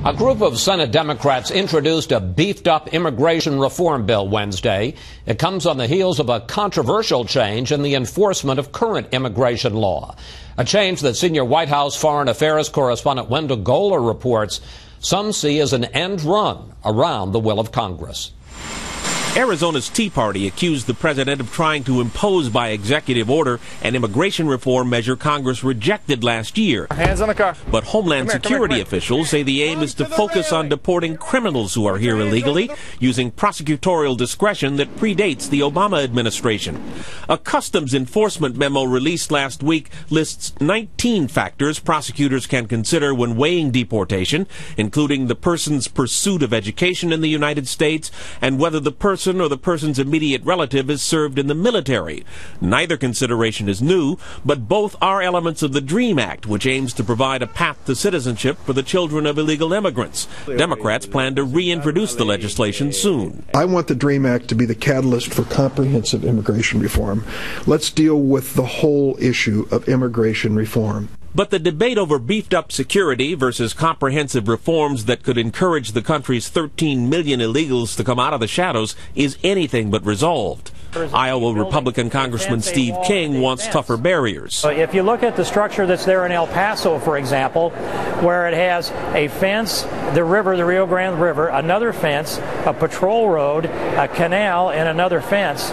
A group of Senate Democrats introduced a beefed-up immigration reform bill Wednesday. It comes on the heels of a controversial change in the enforcement of current immigration law. A change that senior White House Foreign Affairs correspondent Wendell Goler reports some see as an end run around the will of Congress. Arizona's Tea Party accused the president of trying to impose by executive order an immigration reform measure Congress rejected last year. Hands on the car. But Homeland Security officials say the aim is to focus on deporting criminals who are here illegally, using prosecutorial discretion that predates the Obama administration. A customs enforcement memo released last week lists 19 factors prosecutors can consider when weighing deportation, including the person's pursuit of education in the United States and whether the person or the person's immediate relative is served in the military. Neither consideration is new, but both are elements of the DREAM Act, which aims to provide a path to citizenship for the children of illegal immigrants. Democrats plan to reintroduce the legislation soon. I want the DREAM Act to be the catalyst for comprehensive immigration reform. Let's deal with the whole issue of immigration reform. But the debate over beefed-up security versus comprehensive reforms that could encourage the country's 13 million illegals to come out of the shadows is anything but resolved. Iowa Republican Congressman Steve King wants tougher barriers. If you look at the structure that's there in El Paso, for example, where it has a fence, the river, the Rio Grande River, another fence, a patrol road, a canal, and another fence,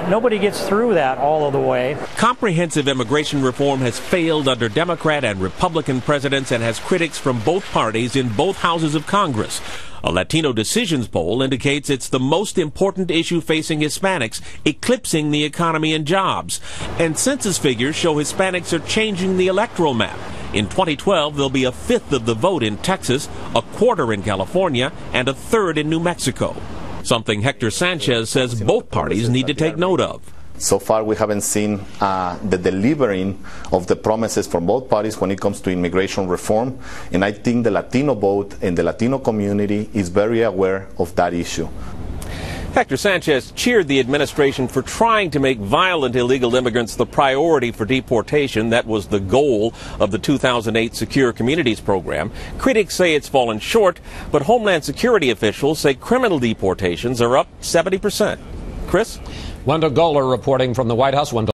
nobody gets through that all of the way. Comprehensive immigration reform has failed under Democrat and Republican presidents and has critics from both parties in both houses of Congress. A Latino Decisions poll indicates it's the most important issue facing Hispanics, eclipsing the economy and jobs. And census figures show Hispanics are changing the electoral map. In 2012, there'll be a fifth of the vote in Texas, a quarter in California, and a third in New Mexico. Something Hector Sanchez says both parties need to take note of. So far, we haven't seen the delivering of the promises from both parties when it comes to immigration reform. And I think the Latino vote and the Latino community is very aware of that issue. Hector Sanchez cheered the administration for trying to make violent illegal immigrants the priority for deportation. That was the goal of the 2008 Secure Communities program. Critics say it's fallen short, but Homeland Security officials say criminal deportations are up 70%. Chris? Wendell Goler reporting from the White House. Wendell.